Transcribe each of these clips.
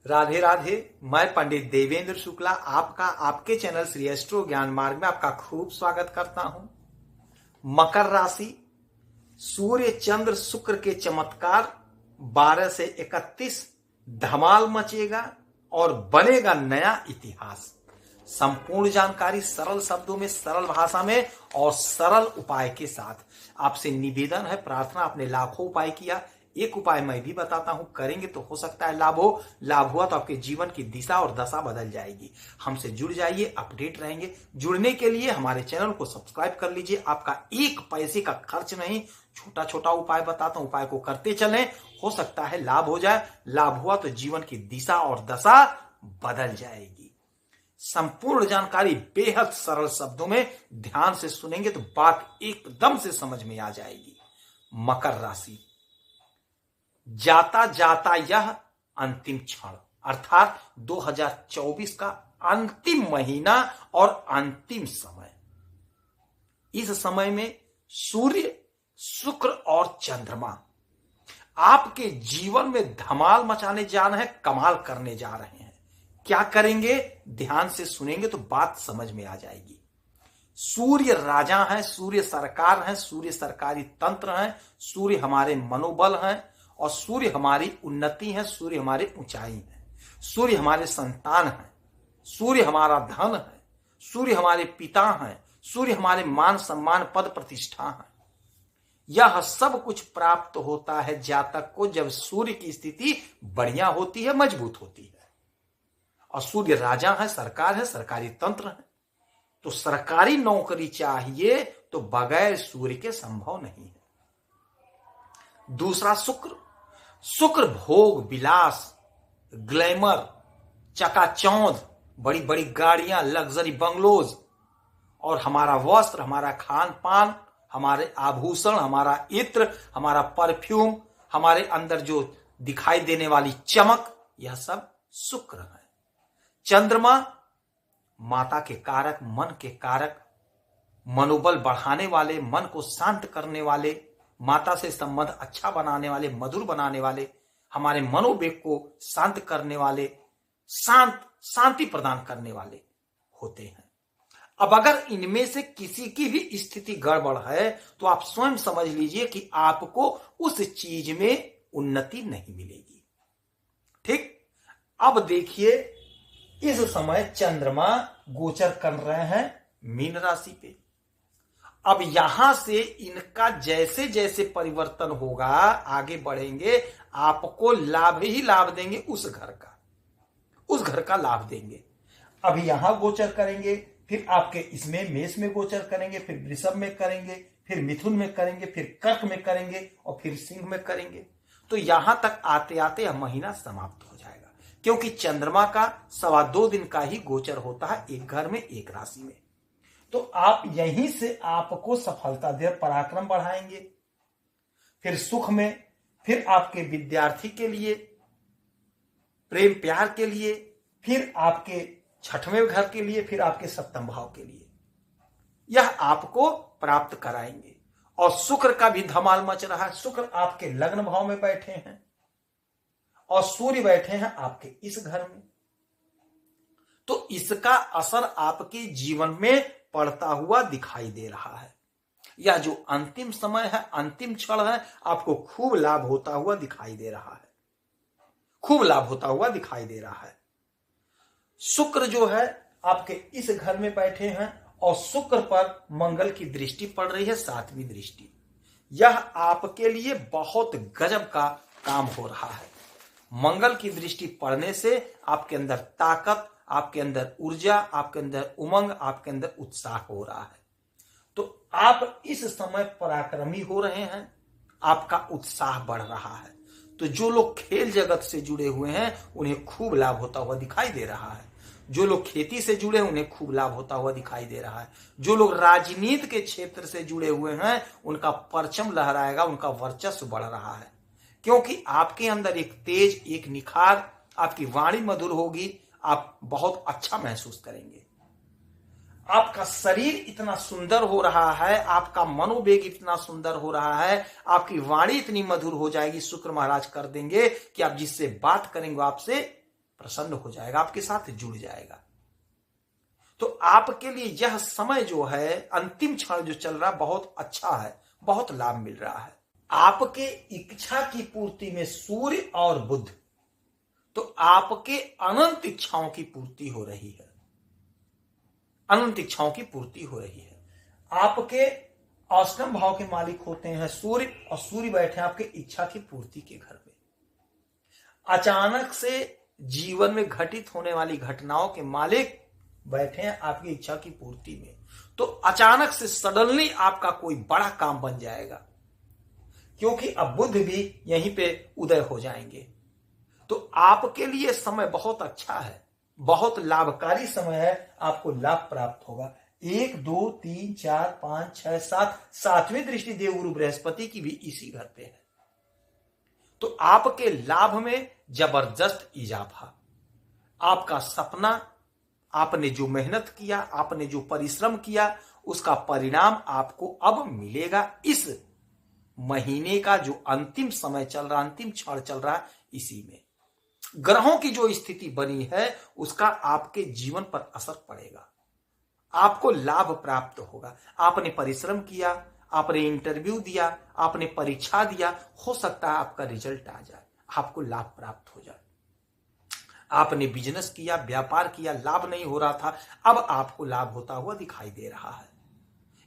राधे राधे। मैं पंडित देवेंद्र शुक्ला आपका आपके चैनल श्री एस्ट्रो ज्ञान मार्ग में आपका खूब स्वागत करता हूं। मकर राशि, सूर्य चंद्र शुक्र के चमत्कार 12 से 31 धमाल मचेगा और बनेगा नया इतिहास। संपूर्ण जानकारी सरल शब्दों में, सरल भाषा में और सरल उपाय के साथ। आपसे निवेदन है, प्रार्थना। आपने लाखों उपाय किया, एक उपाय मैं भी बताता हूं, करेंगे तो हो सकता है लाभ हो। लाभ हुआ तो आपके जीवन की दिशा और दशा बदल जाएगी। हमसे जुड़ जाइए, अपडेट रहेंगे। जुड़ने के लिए हमारे चैनल को सब्सक्राइब कर लीजिए। आपका एक पैसे का खर्च नहीं, छोटा छोटा उपाय बताता हूं, उपाय को करते चलें, हो सकता है लाभ हो जाए। लाभ हुआ तो जीवन की दिशा और दशा बदल जाएगी। संपूर्ण जानकारी बेहद सरल शब्दों में ध्यान से सुनेंगे तो बात एकदम से समझ में आ जाएगी। मकर राशि, जाता जाता यह अंतिम क्षण, अर्थात 2024 का अंतिम महीना और अंतिम समय। इस समय में सूर्य, शुक्र और चंद्रमा आपके जीवन में धमाल मचाने जा रहे हैं, कमाल करने जा रहे हैं। क्या करेंगे, ध्यान से सुनेंगे तो बात समझ में आ जाएगी। सूर्य राजा है, सूर्य सरकार है, सूर्य सरकारी तंत्र है, सूर्य हमारे मनोबल है और सूर्य हमारी उन्नति है, सूर्य हमारी ऊंचाई है, सूर्य हमारे संतान है, सूर्य हमारा धन है, सूर्य हमारे पिता हैं, सूर्य हमारे मान सम्मान पद प्रतिष्ठा है। यह सब कुछ प्राप्त होता है जातक को जब सूर्य की स्थिति बढ़िया होती है, मजबूत होती है। और सूर्य राजा है, सरकार है, सरकारी तंत्र है। तो सरकारी नौकरी चाहिए तो बगैर सूर्य के संभव नहीं है। दूसरा शुक्र, शुक्र भोग विलास, ग्लैमर, चकाचौंध, बड़ी बड़ी गाड़ियां, लग्जरी बंगलोज और हमारा वस्त्र, हमारा खान पान, हमारे आभूषण, हमारा इत्र, हमारा परफ्यूम, हमारे अंदर जो दिखाई देने वाली चमक, यह सब शुक्र है। चंद्रमा माता के कारक, मन के कारक, मनोबल बढ़ाने वाले, मन को शांत करने वाले, माता से संबंध अच्छा बनाने वाले, मधुर बनाने वाले, हमारे मनोवेग को शांत करने वाले, शांति प्रदान करने वाले होते हैं। अब अगर इनमें से किसी की भी स्थिति गड़बड़ है तो आप स्वयं समझ लीजिए कि आपको उस चीज में उन्नति नहीं मिलेगी। ठीक, अब देखिए, इस समय चंद्रमा गोचर कर रहे हैं मीन राशि पे। अब यहां से इनका जैसे जैसे परिवर्तन होगा, आगे बढ़ेंगे, आपको लाभ ही लाभ देंगे। उस घर का लाभ देंगे। अब यहां गोचर करेंगे, फिर आपके इसमें मेष में गोचर करेंगे, फिर वृषभ में करेंगे, फिर मिथुन में करेंगे, फिर कर्क में करेंगे और फिर सिंह में करेंगे। तो यहां तक आते आते यह महीना समाप्त हो जाएगा, क्योंकि चंद्रमा का 2.25 दिन का ही गोचर होता है, एक घर में, एक राशि में। तो आप यहीं से आपको सफलता दे, पराक्रम बढ़ाएंगे, फिर सुख में, फिर आपके विद्यार्थी के लिए, प्रेम प्यार के लिए, फिर आपके छठवें घर के लिए, फिर आपके सप्तम भाव के लिए, यह आपको प्राप्त कराएंगे। और शुक्र का भी धमाल मच रहा है। शुक्र आपके लग्न भाव में बैठे हैं और सूर्य बैठे हैं आपके इस घर में। तो इसका असर आपके जीवन में पड़ता हुआ दिखाई दे रहा है। यह जो अंतिम समय है, अंतिम क्षण है, आपको खूब लाभ होता हुआ दिखाई दे रहा है, खूब लाभ होता हुआ दिखाई दे रहा है। शुक्र जो है आपके इस घर में बैठे हैं और शुक्र पर मंगल की दृष्टि पड़ रही है, 7वीं दृष्टि। यह आपके लिए बहुत गजब का काम हो रहा है। मंगल की दृष्टि पड़ने से आपके अंदर ताकत, आपके अंदर ऊर्जा, आपके अंदर उमंग, आपके अंदर उत्साह हो रहा है। तो आप इस समय पराक्रमी हो रहे हैं, आपका उत्साह बढ़ रहा है। तो जो लोग खेल जगत से जुड़े हुए हैं उन्हें खूब लाभ होता हुआ दिखाई दे रहा है। जो लोग खेती से जुड़े हैं उन्हें खूब लाभ होता हुआ दिखाई दे रहा है। जो लोग राजनीति के क्षेत्र से जुड़े हुए हैं उनका परचम लहराएगा, उनका वर्चस्व बढ़ रहा है, क्योंकि आपके अंदर एक तेज, एक निखार, आपकी वाणी मधुर होगी, आप बहुत अच्छा महसूस करेंगे। आपका शरीर इतना सुंदर हो रहा है, आपका मनोवेग इतना सुंदर हो रहा है, आपकी वाणी इतनी मधुर हो जाएगी, शुक्र महाराज कर देंगे कि आप जिससे बात करेंगे आपसे प्रसन्न हो जाएगा, आपके साथ जुड़ जाएगा। तो आपके लिए यह समय जो है, अंतिम क्षण जो चल रहा, बहुत अच्छा है, बहुत लाभ मिल रहा है। आपके इच्छा की पूर्ति में सूर्य और बुध, तो आपके अनंत इच्छाओं की पूर्ति हो रही है, अनंत इच्छाओं की पूर्ति हो रही है। आपके अष्टम भाव के मालिक होते हैं सूर्य, और सूर्य बैठे आपके इच्छा की पूर्ति के घर में। अचानक से जीवन में घटित होने वाली घटनाओं के मालिक बैठे हैं आपकी इच्छा की पूर्ति में। तो अचानक से सडनली आपका कोई बड़ा काम बन जाएगा, क्योंकि अब बुध भी यहीं पे उदय हो जाएंगे। तो आपके लिए समय बहुत अच्छा है, बहुत लाभकारी समय है, आपको लाभ प्राप्त होगा। 1 2 3 4 5 6 7, 7वीं दृष्टि देवगुरु बृहस्पति की भी इसी घर पे है। तो आपके लाभ में जबरदस्त इजाफा। आपका सपना, आपने जो मेहनत किया, आपने जो परिश्रम किया, उसका परिणाम आपको अब मिलेगा। इस महीने का जो अंतिम समय चल रहा, अंतिम क्षण चल रहा, इसी में ग्रहों की जो स्थिति बनी है उसका आपके जीवन पर असर पड़ेगा, आपको लाभ प्राप्त होगा। आपने परिश्रम किया, आपने इंटरव्यू दिया, आपने परीक्षा दिया, हो सकता है आपका रिजल्ट आ जाए, आपको लाभ प्राप्त हो जाए। आपने बिजनेस किया, व्यापार किया, लाभ नहीं हो रहा था, अब आपको लाभ होता हुआ दिखाई दे रहा है।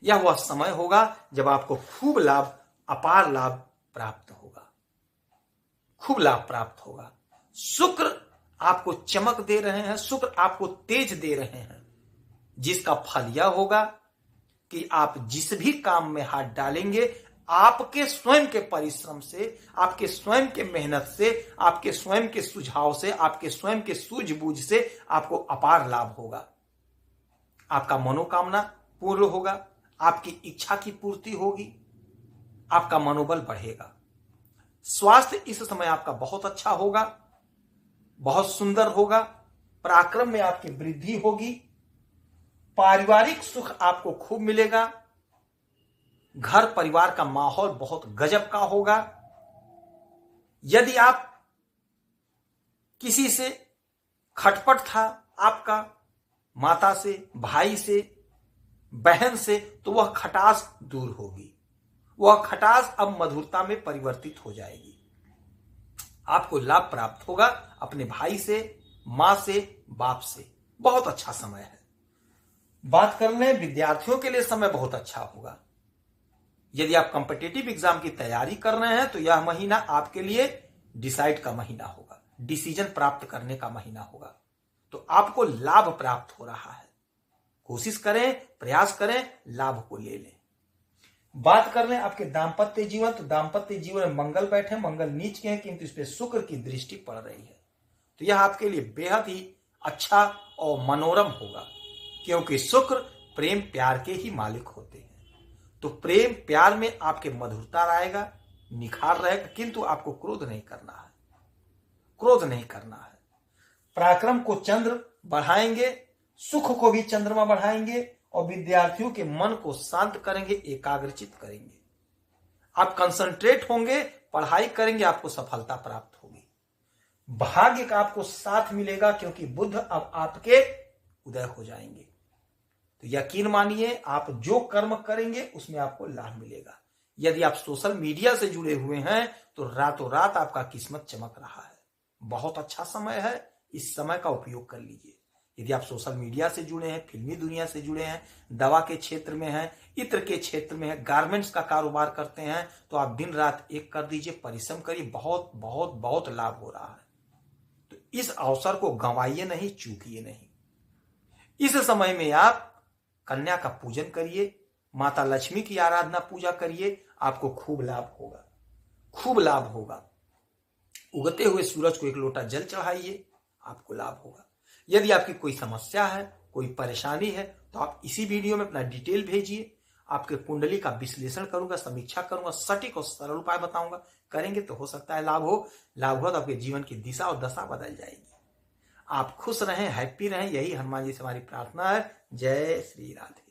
यह वह समय होगा जब आपको खूब लाभ, अपार लाभ प्राप्त होगा, खूब लाभ प्राप्त होगा। शुक्र आपको चमक दे रहे हैं, शुक्र आपको तेज दे रहे हैं, जिसका फल यह होगा कि आप जिस भी काम में हाथ डालेंगे, आपके स्वयं के परिश्रम से, आपके स्वयं के मेहनत से, आपके स्वयं के सुझाव से, आपके स्वयं के सूझबूझ से आपको अपार लाभ होगा। आपका मनोकामना पूर्ण होगा, आपकी इच्छा की पूर्ति होगी, आपका मनोबल बढ़ेगा। स्वास्थ्य इस समय आपका बहुत अच्छा होगा, बहुत सुंदर होगा, पराक्रम में आपकी वृद्धि होगी, पारिवारिक सुख आपको खूब मिलेगा, घर परिवार का माहौल बहुत गजब का होगा। यदि आप किसी से खटपट था आपका, माता से, भाई से, बहन से, तो वह खटास दूर होगी, वह खटास अब मधुरता में परिवर्तित हो जाएगी। आपको लाभ प्राप्त होगा अपने भाई से, मां से, बाप से। बहुत अच्छा समय है। बात कर लें विद्यार्थियों के लिए, समय बहुत अच्छा होगा। यदि आप कॉम्पिटिटिव एग्जाम की तैयारी कर रहे हैं तो यह महीना आपके लिए डिसाइड का महीना होगा, डिसीजन प्राप्त करने का महीना होगा। तो आपको लाभ प्राप्त हो रहा है, कोशिश करें, प्रयास करें, लाभ को ले लें। बात कर लें आपके दाम्पत्य जीवन, तो दाम्पत्य जीवन में मंगल बैठे, मंगल नीच के हैं, किंतु इस पे शुक्र की दृष्टि पड़ रही है। तो यह आपके लिए बेहद ही अच्छा और मनोरम होगा, क्योंकि शुक्र प्रेम प्यार के ही मालिक होते हैं। तो प्रेम प्यार में आपके मधुरता आएगा, निखार रहेगा, किंतु आपको क्रोध नहीं करना है, क्रोध नहीं करना है। पराक्रम को चंद्र बढ़ाएंगे, सुख को भी चंद्रमा बढ़ाएंगे, और विद्यार्थियों के मन को शांत करेंगे, एकाग्रचित करेंगे। आप कंसंट्रेट होंगे, पढ़ाई करेंगे, आपको सफलता प्राप्त होगी। भाग्य का आपको साथ मिलेगा, क्योंकि बुध अब आपके उदय हो जाएंगे। तो यकीन मानिए, आप जो कर्म करेंगे उसमें आपको लाभ मिलेगा। यदि आप सोशल मीडिया से जुड़े हुए हैं तो रातों रात आपका किस्मत चमक रहा है। बहुत अच्छा समय है, इस समय का उपयोग कर लीजिए। यदि आप सोशल मीडिया से जुड़े हैं, फिल्मी दुनिया से जुड़े हैं, दवा के क्षेत्र में हैं, इत्र के क्षेत्र में हैं, गारमेंट्स का कारोबार करते हैं, तो आप दिन रात एक कर दीजिए, परिश्रम करिए, बहुत बहुत बहुत लाभ हो रहा है। तो इस अवसर को गंवाइए नहीं, चूकिए नहीं। इस समय में आप कन्या का पूजन करिए, माता लक्ष्मी की आराधना पूजा करिए, आपको खूब लाभ होगा, खूब लाभ होगा। उगते हुए सूरज को एक लोटा जल चढ़ाइए, आपको लाभ होगा। यदि आपकी कोई समस्या है, कोई परेशानी है, तो आप इसी वीडियो में अपना डिटेल भेजिए। आपके कुंडली का विश्लेषण करूंगा, समीक्षा करूंगा, सटीक और सरल उपाय बताऊंगा। करेंगे तो हो सकता है लाभ हो। लाभ हो तो आपके जीवन की दिशा और दशा बदल जाएगी। आप खुश रहें, हैप्पी रहें, यही हनुमान जी से हमारी प्रार्थना है। जय श्री राधे।